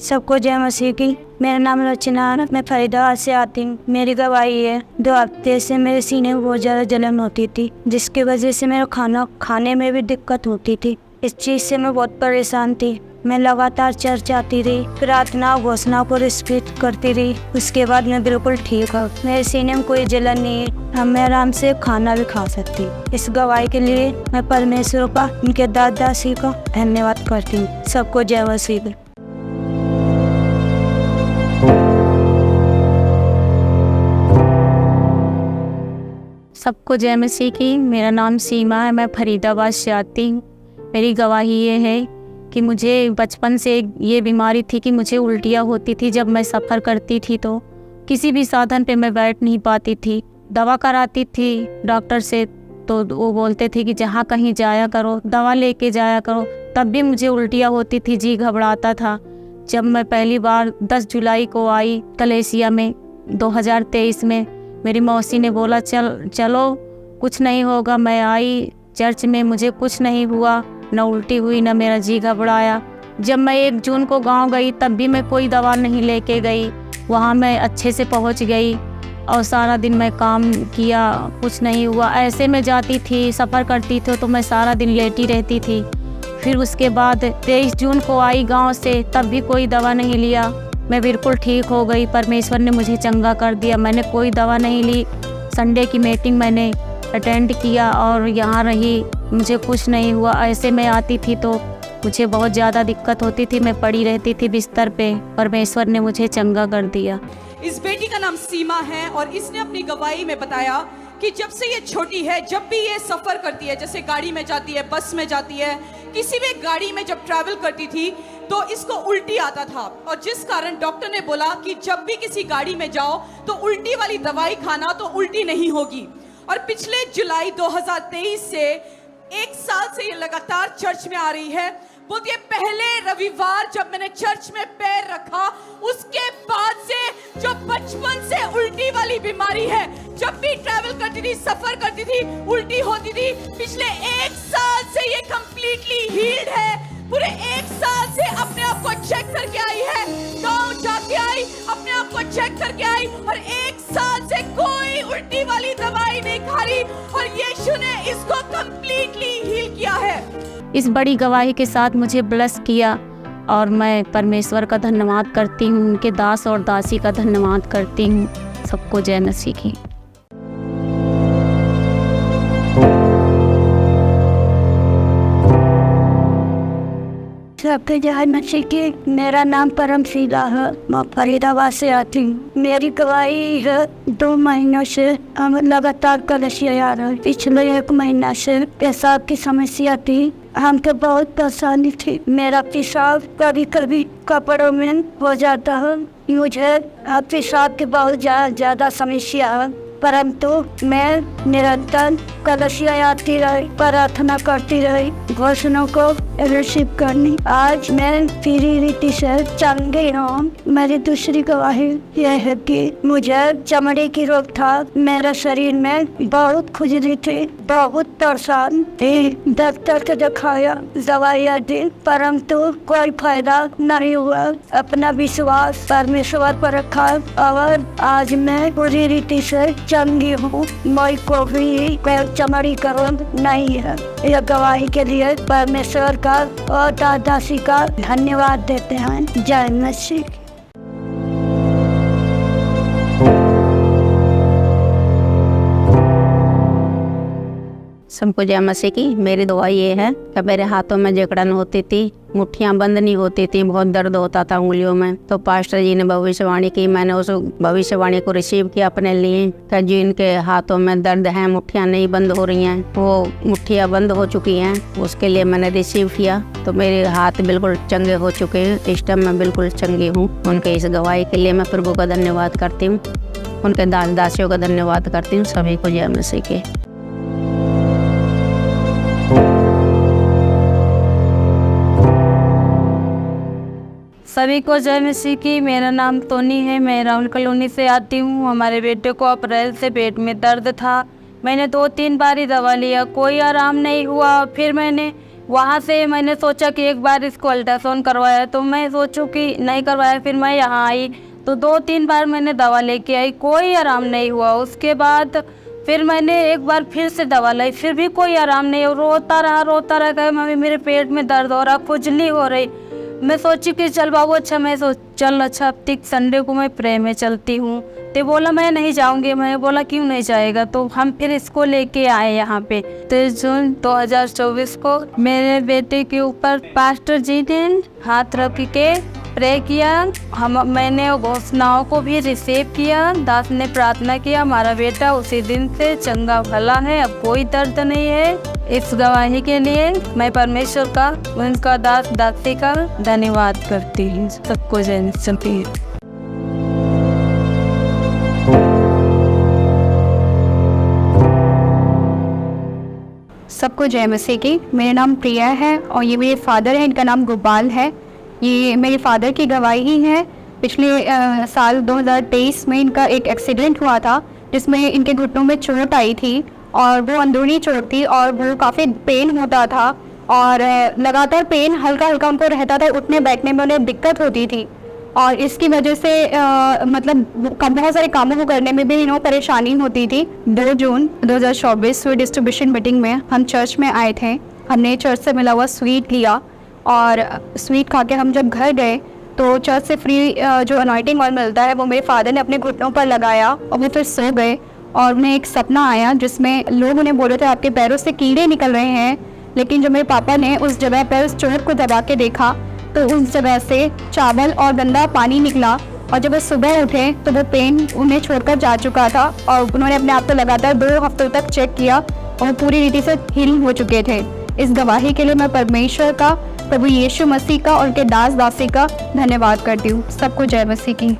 सबको जय मसीह की। मेरा नाम रचना है, मैं फरीदाबाद से आती हूँ। मेरी गवाही है, 2 हफ्ते से मेरे सीने में बहुत ज़्यादा जलन होती थी, जिसकी वजह से मेरा खाना खाने में भी दिक्कत होती थी। इस चीज़ से मैं बहुत परेशान थी। मैं लगातार चर्च आती रही, प्रार्थना घोषणा को रिपीट करती रही। उसके बाद मैं बिल्कुल ठीक हूँ। मेरे सीने में कोई जलन नहीं है। अब मैं आराम से खाना भी खा सकती हूँ। इस गवाही के लिए मैं परमेश्वर का, उनके दादाजी का धन्यवाद करती हूँ। सबको जय मसीह। सबको जय मसीह की। मेरा नाम सीमा है, मैं फरीदाबाद से आती हूँ। मेरी गवाही ये है कि मुझे बचपन से ये बीमारी थी कि मुझे उल्टियाँ होती थी। जब मैं सफ़र करती थी तो किसी भी साधन पे मैं बैठ नहीं पाती थी। दवा कराती थी डॉक्टर से, तो वो बोलते थे कि जहाँ कहीं जाया करो, दवा लेके जाया करो, तब भी मुझे उल्टियाँ होती थी, जी घबराता था। जब मैं पहली बार 10 जुलाई को आई कलेसिया में 2023 में, मेरी मौसी ने बोला चलो कुछ नहीं होगा। मैं आई चर्च में, मुझे कुछ नहीं हुआ, न उल्टी हुई न मेरा जी घबराया। जब मैं 1 जून को गांव गई तब भी मैं कोई दवा नहीं लेके गई। वहाँ मैं अच्छे से पहुँच गई और सारा दिन मैं काम किया, कुछ नहीं हुआ। ऐसे में जाती थी, सफ़र करती थी तो मैं सारा दिन लेटी रहती थी। फिर उसके बाद 23 जून को आई गाँव से, तब भी कोई दवा नहीं लिया। मैं बिल्कुल ठीक हो गई। परमेश्वर ने मुझे चंगा कर दिया। मैंने कोई दवा नहीं ली। संडे की मीटिंग मैंने अटेंड किया और यहाँ रही, मुझे कुछ नहीं हुआ। ऐसे में आती थी तो मुझे बहुत ज़्यादा दिक्कत होती थी, मैं पड़ी रहती थी बिस्तर पे। परमेश्वर ने मुझे चंगा कर दिया। इस बेटी का नाम सीमा है और इसने अपनी गवाही में बताया कि जब से ये छोटी है, जब भी ये सफ़र करती है, जैसे गाड़ी में जाती है, बस में जाती है, किसी भी गाड़ी में जब ट्रैवल करती थी तो इसको उल्टी आता था। और जिस कारण डॉक्टर ने बोला कि जब भी किसी गाड़ी में जाओ तो उल्टी वाली दवाई खाना, तो उल्टी नहीं होगी। और पिछले जुलाई 2023 से 1 साल से ये लगातार चर्च में आ रही है। बोलती है पहले रविवार जब मैंने चर्च में पैर रखा, उसके बाद से जो बचपन से उल्टी वाली बीमारी है, जब भी ट्रैवल करती थी, सफर करती थी, उल्टी होती थी। पिछले 1 साल से ये कंप्लीटली हील्ड है। पूरे 1 साल से अपने आप को चेक करके आई है, गांव जाके आई, अपने आप को चेक करके आई और 1 साल से कोई उल्टी वाली दवाई नहीं खा रही और यीशु ने इसको कंप्लीटली हील किया है। इस बड़ी गवाही के साथ मुझे ब्लेस किया और मैं परमेश्वर का धन्यवाद करती हूँ, उनके दास और दासी का धन्यवाद करती हूँ। सबको जय मसीह की। सबके जय मसीह की। मेरा नाम परमशीला है, मैं फरीदाबाद से आती हूँ। मेरी गवाही है 2 महीनों से हम लगातार कलेसिया आ रहे हैं। पिछले 1 महीना से पेशाब की समस्या थी, हमको बहुत परेशानी थी। मेरा पेशाब कभी कभी कपड़ों में हो जाता है। मुझे पेशाब की बहुत ज़्यादा समस्या है, परंतु मैं निरंतर कलेसिया आती रही, प्रार्थना करती रही, घोषणों को रिसीव करनी। आज मैं पूरी रीति से चंगी हूँ। मेरी दूसरी गवाही यह है कि मुझे चमड़ी की रोग था। मेरे शरीर में बहुत खुजली थी, बहुत परेशान थी। डॉक्टर को दिखाया, दवाइयाँ दी, परंतु कोई फायदा नहीं हुआ। अपना विश्वास परमेश्वर पर रखा और आज मैं पूरी रीति से चंगी हूँ। मैं को भी चमड़ी का रोग नहीं है। यह गवाही के लिए परमेश्वर का और दादाजी का धन्यवाद देते हैं। जय मसीह। सबको जय मसीह की। मेरी दुआ ये है कि मेरे हाथों में जकड़न होती थी, मुट्ठियाँ बंद नहीं होती थी, बहुत दर्द होता था उंगलियों में। तो पास्टर जी ने भविष्यवाणी की, मैंने उस भविष्यवाणी को रिसीव किया अपने लिए कि जिनके हाथों में दर्द है, मुट्ठियाँ नहीं बंद हो रही हैं, वो मुट्ठियाँ बंद हो चुकी हैं। उसके लिए मैंने रिसीव किया तो मेरे हाथ बिल्कुल चंगे हो चुके हैं। इस टाइम मैं बिल्कुल चंगी हूँ। उनके इस गवाही के लिए मैं प्रभु का धन्यवाद करती हूँ, उनके दास दासियों का धन्यवाद करती हूँ। सभी को जय मसीह की। सभी को जय मसीह की। मेरा नाम टोनी है, मैं राउंड कॉलोनी से आती हूँ। हमारे बेटे को अप्रैल से पेट में दर्द था। मैंने 2-3 बार ही दवा लिया, कोई आराम नहीं हुआ। फिर मैंने वहाँ से मैंने सोचा कि एक बार इसको अल्ट्रासाउंड करवाया, तो मैं सोचूं कि नहीं करवाया। फिर मैं यहाँ आई तो 2-3 बार मैंने दवा लेके आई, कोई आराम नहीं हुआ। उसके बाद फिर मैंने एक बार फिर से दवा लाई, फिर भी कोई आराम नहीं। रोता रहा कहे मम्मी मेरे पेट में दर्द हो रहा, खुजली हो रही। मैं सोची कि चल बाबू अच्छा, मैं चल अच्छा अब तक संडे को मैं प्रे में चलती हूँ। तो बोला मैं नहीं जाऊँगी। मैं बोला क्यों नहीं जाएगा। तो हम फिर इसको लेके आए यहाँ पे। 23 जून 2024 को मेरे बेटे के ऊपर पास्टर जी ने हाथ रख के प्रे किया। मैंने घोषणाओं को भी रिसीव किया। दास ने प्रार्थना किया, हमारा बेटा उसी दिन से चंगा भला है, अब कोई दर्द नहीं है। इस गवाही के लिए मैं परमेश्वर का, उनका दास दासी का धन्यवाद करती हूँ। सबको जय मसीह। सबको जय मसीह की। मेरा नाम प्रिया है और ये मेरे फादर हैं, इनका नाम गोपाल है। ये मेरे फादर की गवाही ही है। पिछले साल 2023 में इनका एक एक्सीडेंट हुआ था जिसमें इनके घुटनों में चोट आई थी और वो अंदरूनी चोट थी और वो काफ़ी पेन होता था और लगातार पेन हल्का हल्का उनको रहता था। उठने बैठने में उन्हें दिक्कत होती थी और इसकी वजह से मतलब बहुत सारे कामों को करने में भी परेशानी होती थी। 2 जून 2024 स्वीट डिस्ट्रीब्यूशन मीटिंग में हम चर्च में आए थे। हमने चर्च से मिला हुआ स्वीट लिया और स्वीट खा के हम जब घर गए तो चर्च से फ्री जो अनॉइंटिंग ऑयल मिलता है वो मेरे फादर ने अपने घुटनों पर लगाया और वो फिर सो गए। और उन्हें एक सपना आया जिसमें लोग उन्हें बोल रहे थे आपके पैरों से कीड़े निकल रहे हैं, लेकिन जब मेरे पापा ने उस जगह पर उस चोट को दबा के देखा तो उस जगह से चावल और गंदा पानी निकला और जब वो सुबह उठे तो वो पेन उन्हें छोड़कर जा चुका था और उन्होंने अपने आप को लगातार 2 हफ्तों तक चेक किया और वो पूरी रीति से हील हो चुके थे। इस गवाही के लिए मैं परमेश्वर का, प्रभु यीशु मसीह का और उनके दास दासी का धन्यवाद करती हूँ। सबको जय मसीह की।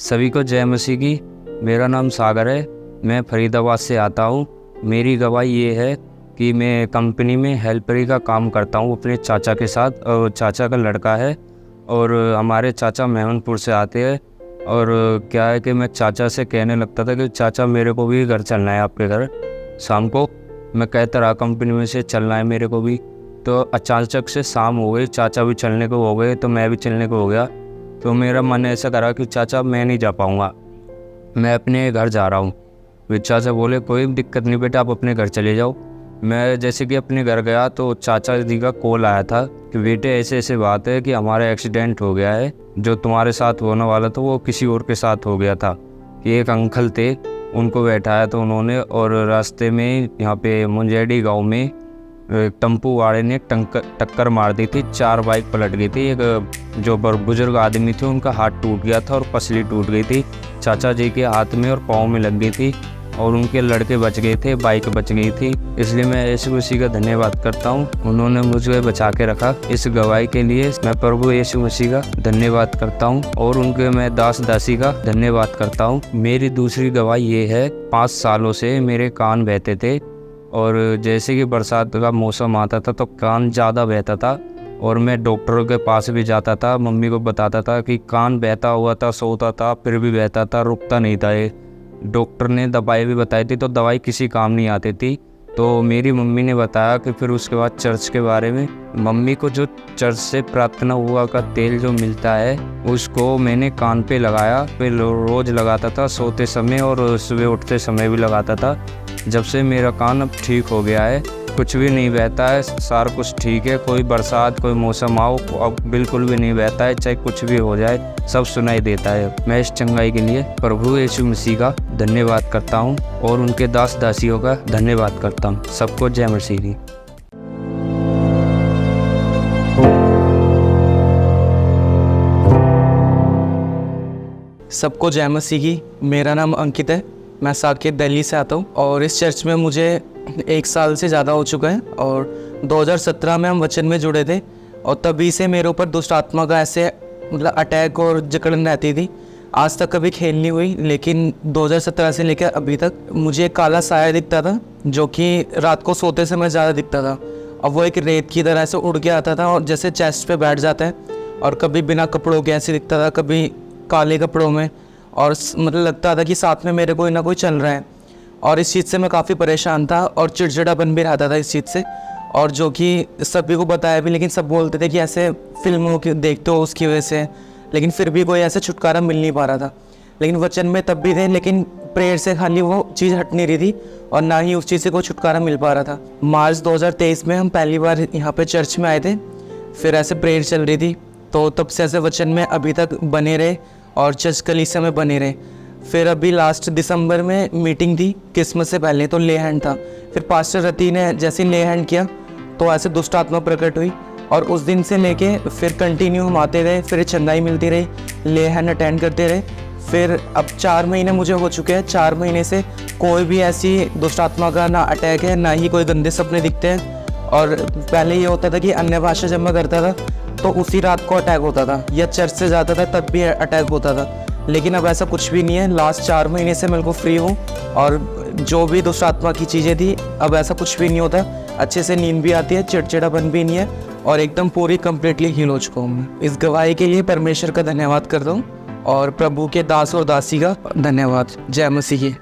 सभी को जय मसीह की। मेरा नाम सागर है, मैं फरीदाबाद से आता हूँ। मेरी गवाही ये है कि मैं कंपनी में हेल्परी का काम करता हूँ अपने चाचा के साथ। और चाचा का लड़का है और हमारे चाचा मेहमनपुर से आते हैं। और क्या है कि मैं चाचा से कहने लगता था कि चाचा मेरे को भी घर चलना है आपके घर शाम को। मैं कहता रहा कंपनी में से चलना है मेरे को भी। तो अचानक से शाम हो गई, चाचा भी चलने को हो गए तो मैं भी चलने को हो गया। तो मेरा मन ऐसा करा कि चाचा मैं नहीं जा पाऊँगा, मैं अपने घर जा रहा हूँ। वे चाचा बोले कोई दिक्कत नहीं बेटा, आप अपने घर चले जाओ। मैं जैसे कि अपने घर गया तो चाचा जी का कॉल आया था कि बेटे ऐसे ऐसे बात है कि हमारा एक्सीडेंट हो गया है, जो तुम्हारे साथ होने वाला था वो किसी और के साथ हो गया था। कि एक अंकल थे, उनको बैठाया था उन्होंने और रास्ते में यहाँ पे मुंजेडी गांव में टेम्पू वाले ने टक्कर मार दी थी। 4 बाइक पलट गई थी। एक जो बुजुर्ग आदमी थे उनका हाथ टूट गया था और पसली टूट गई थी। चाचा जी के हाथ में और पाँव में लग गई थी और उनके लड़के बच गए थे, बाइक बच गई थी। इसलिए मैं यीशु मसीह का धन्यवाद करता हूँ, उन्होंने मुझे बचा के रखा। इस गवाही के लिए मैं प्रभु यीशु मसीह का धन्यवाद करता हूँ और उनके मैं दास दासी का धन्यवाद करता हूँ। मेरी दूसरी गवाही ये है, 5 सालों से मेरे कान बहते थे और जैसे कि बरसात का मौसम आता था तो कान ज़्यादा बहता था और मैं डॉक्टरों के पास भी जाता था, मम्मी को बताता था कि कान बहता हुआ था, सोता था फिर भी बहता था, रुकता नहीं था ये। डॉक्टर ने दवाई भी बताई थी तो दवाई किसी काम नहीं आती थी। तो मेरी मम्मी ने बताया कि फिर उसके बाद चर्च के बारे में। मम्मी को जो चर्च से प्रार्थना हुआ का तेल जो मिलता है उसको मैंने कान पे लगाया, फिर रोज़ लगाता था सोते समय और सुबह उठते समय भी लगाता था। जब से मेरा कान अब ठीक हो गया है, कुछ भी नहीं बहता है, सारा कुछ ठीक है। कोई बरसात कोई मौसम आओ अब बिल्कुल भी नहीं बहता है, चाहे कुछ भी हो जाए सब सुनाई देता है। मैं इस चंगाई के लिए प्रभु यीशु मसीह का धन्यवाद करता हूँ और उनके दास दासियों का धन्यवाद करता हूँ। सबको जय मसीह की। सबको जय मसीह की। मेरा नाम अंकित है, मैं साकेत दिल्ली से आता हूँ और इस चर्च में मुझे 1 साल से ज़्यादा हो चुका है। और 2017 में हम वचन में जुड़े थे और तभी से मेरे ऊपर दुष्ट आत्मा का ऐसे मतलब अटैक और जकड़न रहती थी। आज तक कभी खेल नहीं हुई, लेकिन 2017 से लेकर अभी तक मुझे एक काला साया दिखता था जो कि रात को सोते समय ज़्यादा दिखता था और वो एक रेत की तरह से उड़ के आता था और जैसे चेस्ट पे बैठ जाता है। और कभी बिना कपड़ों के ऐसे दिखता था, कभी काले कपड़ों में और मतलब लगता था कि साथ में मेरे कोई ना कोई चल रहा है, और इस चीज़ से मैं काफ़ी परेशान था और चिड़चिड़ापन भी रहता था इस चीज़ से, और जो कि सभी को बताया भी, लेकिन सब बोलते थे कि ऐसे फिल्मों की देखते हो उसकी वजह से, लेकिन फिर भी कोई ऐसे छुटकारा मिल नहीं पा रहा था। लेकिन वचन में तब भी थे, लेकिन प्रेयर से खाली वो चीज़ हट नहीं रही थी और ना ही उस चीज़ से कोई छुटकारा मिल पा रहा था। मार्च 2023 में हम पहली बार यहाँ पे चर्च में आए थे, फिर ऐसे प्रेयर चल रही थी, तो तब से ऐसे वचन में अभी तक बने रहे और चर्च कलीसिया में बने रहे। फिर अभी लास्ट दिसंबर में मीटिंग थी क्रिसमस से पहले, तो ले हैंड था। फिर पास्टर रति ने जैसे ले हैंड किया तो ऐसे दुष्ट आत्मा प्रकट हुई, और उस दिन से लेके फिर कंटिन्यू हम आते रहे, फिर चंदाई मिलती रही, ले हैंड अटेंड करते रहे। फिर अब 4 महीने मुझे हो चुके हैं, 4 महीने से कोई भी ऐसी दुष्ट आत्मा का ना अटैक है, ना ही कोई गंदे सपने दिखते हैं। और पहले ये होता था कि अन्य भाषा जब मैं करता था तो उसी रात को अटैक होता था, या चर्च से जाता था तब भी अटैक होता था, लेकिन अब ऐसा कुछ भी नहीं है। लास्ट 4 महीने से मैं को फ्री हूँ, और जो भी दुष्ट आत्मा की चीज़ें थी अब ऐसा कुछ भी नहीं होता, अच्छे से नींद भी आती है, चिड़चिड़ापन भी नहीं है, और एकदम पूरी कंप्लीटली हील हो चुका हूँ मैं। इस गवाही के लिए परमेश्वर का धन्यवाद करता हूँ, और प्रभु के दास और दासी का धन्यवाद। जय मसीह की।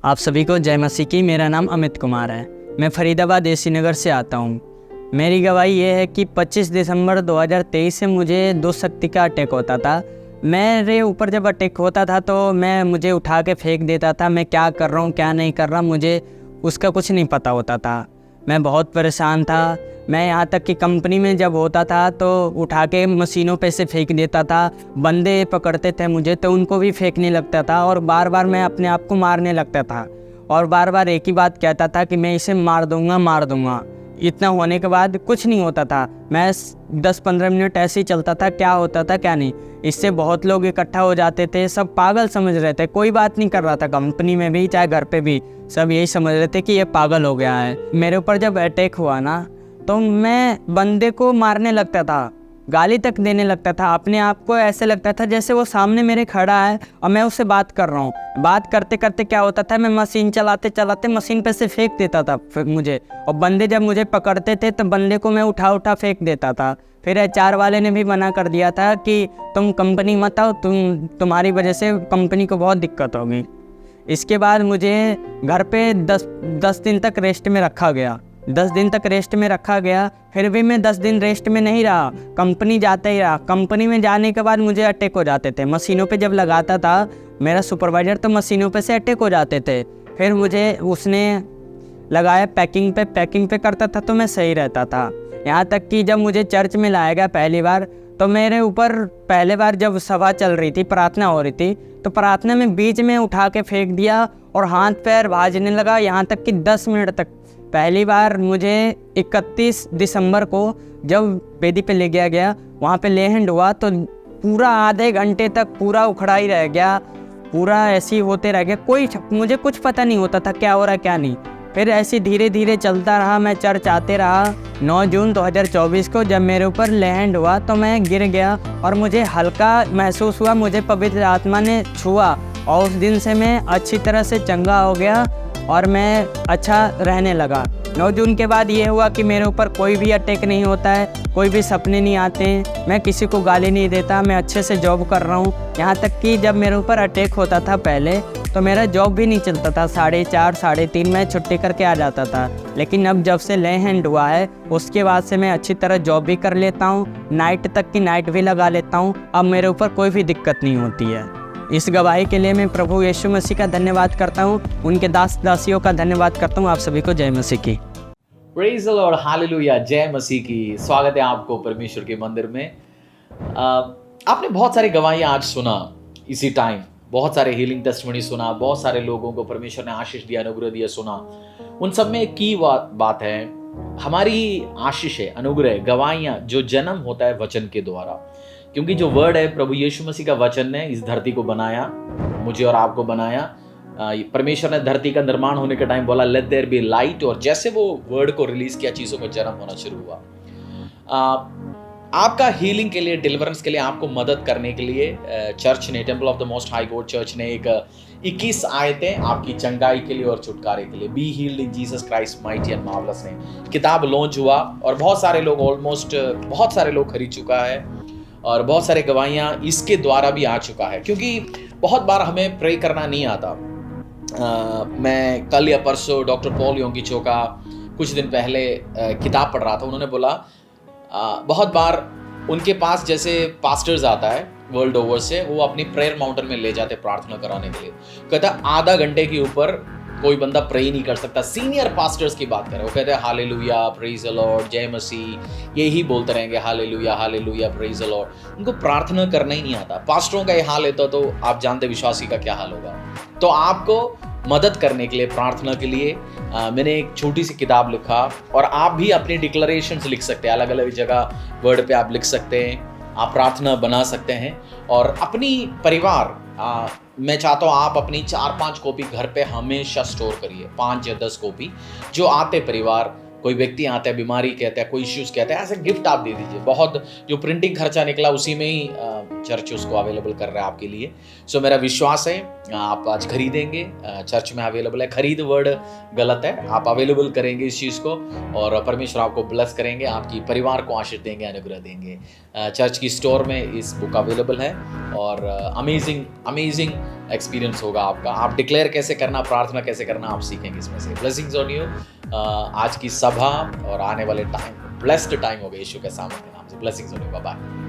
आप सभी को जय मसीह की। मेरा नाम अमित कुमार है, मैं फरीदाबाद एसी नगर से आता हूँ। मेरी गवाही ये है कि 25 दिसंबर 2023 से मुझे दुष्ट शक्ति का अटैक होता था। मेरे ऊपर जब अटैक होता था तो मुझे उठा के फेंक देता था। मैं क्या कर रहा हूँ क्या नहीं कर रहा मुझे उसका कुछ नहीं पता होता था। मैं बहुत परेशान था। मैं यहाँ तक कि कंपनी में जब होता था तो उठा के मशीनों पे से फेंक देता था। बंदे पकड़ते थे मुझे तो उनको भी फेंकने लगता था, और बार बार मैं अपने आप को मारने लगता था, और बार बार एक ही बात कहता था कि मैं इसे मार दूंगा। इतना होने के बाद कुछ नहीं होता था। मैं 10-15 मिनट ऐसे ही चलता था, क्या होता था क्या नहीं। इससे बहुत लोग इकट्ठा हो जाते थे, सब पागल समझ रहे थे, कोई बात नहीं कर रहा था। कंपनी में भी चाहे घर पे भी सब यही समझ रहे थे कि ये पागल हो गया है। मेरे ऊपर जब अटैक हुआ ना तो मैं बंदे को मारने लगता था, गाली तक देने लगता था। अपने आप को ऐसे लगता था जैसे वो सामने मेरे खड़ा है और मैं उससे बात कर रहा हूँ। बात करते करते क्या होता था, मैं मशीन चलाते चलाते मशीन पे से फेंक देता था मुझे, और बंदे जब मुझे पकड़ते थे तो बंदे को मैं उठा फेंक देता था। फिर HR वाले ने भी मना कर दिया था कि तुम कंपनी मत आओ, तुम्हारी वजह से कंपनी को बहुत दिक्कत होगी। इसके बाद मुझे घर पे 10 दिन तक रेस्ट में रखा गया। 10 दिन तक रेस्ट में रखा गया। फिर भी मैं 10 दिन रेस्ट में नहीं रहा, कंपनी जाता ही रहा। कंपनी में जाने के बाद मुझे अटैक हो जाते थे। मशीनों पे जब लगाता था मेरा सुपरवाइज़र तो मशीनों पे से अटैक हो जाते थे। फिर मुझे उसने लगाया पैकिंग पे करता था तो मैं सही रहता था। यहाँ तक कि जब मुझे चर्च में लाया गया पहली बार तो मेरे ऊपर पहले बार जब सभा चल रही थी, प्रार्थना हो रही थी, तो प्रार्थना में बीच में उठा के फेंक दिया और हाथ पैर भाजने लगा, यहाँ तक कि 10 मिनट तक। पहली बार मुझे 31 दिसंबर को जब वेदी पे ले गया वहाँ पे ले हैंड हुआ तो पूरा आधे घंटे तक पूरा उखड़ा ही रह गया, पूरा ऐसे ही होते रह गया। मुझे कुछ पता नहीं होता था क्या हो रहा क्या नहीं। फिर ऐसे धीरे धीरे चलता रहा, मैं चर्च आते रहा। 9 जून 2024 को जब मेरे ऊपर ले हैंड हुआ तो मैं गिर गया और मुझे हल्का महसूस हुआ, मुझे पवित्र आत्मा ने छुआ और उस दिन से मैं अच्छी तरह से चंगा हो गया और मैं अच्छा रहने लगा। 9 जून के बाद ये हुआ कि मेरे ऊपर कोई भी अटैक नहीं होता है, कोई भी सपने नहीं आते हैं, मैं किसी को गाली नहीं देता, मैं अच्छे से जॉब कर रहा हूँ। यहाँ तक कि जब मेरे ऊपर अटैक होता था पहले तो मेरा जॉब भी नहीं चलता था, 4:30 3:30 मैं छुट्टी करके आ जाता था। लेकिन अब जब से ले हैंड हुआ है उसके बाद से मैं अच्छी तरह जॉब भी कर लेता हूँ, नाइट तक की नाइट भी लगा लेता हूँ। अब मेरे ऊपर कोई भी दिक्कत नहीं होती है। इस गवाही के लिए मैं प्रभु यीशु मसीह का धन्यवाद करता हूँ, उनके दास दासियों का धन्यवाद करता हूँ। आप सभी को जय मसीह की। प्रेज द लॉर्ड, हालेलुया, जय मसीह की। स्वागत है आपको परमेश्वर के मंदिर में। आपने बहुत सारी गवाहियाँ आज सुना, इसी टाइम बहुत सारे हीलिंग टेस्टिमनी सुना, बहुत सारे लोगों को परमेश्वर ने आशीष दिया, अनुग्रह दिया सुना। उन सब में एक की बात है, हमारी आशीष है, अनुग्रह, गवाहियाँ जो जन्म होता है वचन के द्वारा। क्योंकि जो वर्ड है, प्रभु यीशु मसीह का वचन ने इस धरती को बनाया, मुझे और आपको बनाया। परमेश्वर ने धरती का निर्माण होने के टाइम बोला लेट देयर बी लाइट, और जैसे वो वर्ड को रिलीज किया चीज़ों का जन्म होना शुरू हुआ। आपका हीलिंग के लिए, डिलीवरेंस के लिए, आपको मदद करने के लिए चर्च ने, temple of the most high God church ने 21 आयतें आपकी चंगाई के लिए और छुटकारे के लिए। Be healed in Jesus Christ mighty and marvellous name. किताब लॉन्च हुआ और बहुत सारे लोग, ऑलमोस्ट बहुत सारे लोग खरीद चुका है और बहुत सारे गवाहियाँ इसके द्वारा भी आ चुका है। क्योंकि बहुत बार हमें प्रे करना नहीं आता। मैं कल या परसों डॉक्टर पॉल योंगिचो का कुछ दिन पहले किताब पढ़ रहा था। उन्होंने बोला बहुत बार उनके पास जैसे पास्टर्स आता है वर्ल्ड ओवर से, वो अपनी प्रेयर माउंटेन में ले जाते प्रार्थना कराने के लिए। कहता आधा घंटे के ऊपर कोई बंदा प्रे ही नहीं कर सकता। सीनियर पास्टर्स की बात करें, वो कहते हैं हालेलुया, प्रेज द लॉर्ड, जय मसीह, यही बोलते रहेंगे hallelujah hallelujah, praise the Lord. उनको प्रार्थना करना ही नहीं आता। पास्टरों का ये हाल है तो आप जानते विश्वासी का क्या हाल होगा। तो आपको मदद करने के लिए, प्रार्थना के लिए मैंने एक छोटी सी किताब लिखा और आप भी अपनी डिक्लेरेशंस लिख सकते हैं। अलग अलग जगह वर्ड पे आप लिख सकते हैं, आप प्रार्थना बना सकते हैं और अपनी परिवार, मैं चाहता हूँ आप अपनी 4-5 कॉपी घर पे हमेशा स्टोर करिए, 5 या 10 कॉपी। जो आते परिवार, कोई व्यक्ति आता है बीमारी कहता है, कोई इश्यूज कहता है, ऐसे गिफ्ट आप दे दीजिए। बहुत जो प्रिंटिंग खर्चा निकला उसी में ही चर्च उसको अवेलेबल कर रहा है आपके लिए। सो मेरा विश्वास है आप आज खरीदेंगे, चर्च में अवेलेबल है। खरीद वर्ड गलत है, आप अवेलेबल करेंगे इस चीज़ को और परमेश्वर आपको ब्लेस करेंगे, आपकी परिवार को आशीष देंगे, अनुग्रह देंगे। चर्च की स्टोर में इस बुक अवेलेबल है और अमेजिंग एक्सपीरियंस होगा आपका। आप डिक्लेयर कैसे करना, प्रार्थना कैसे करना, आप सीखेंगे इसमें से। Blessings on you. आज की सभा और आने वाले टाइम ब्लेस्ड टाइम हो गए यीशु के सामने के नाम से। Blessings on you. Bye bye.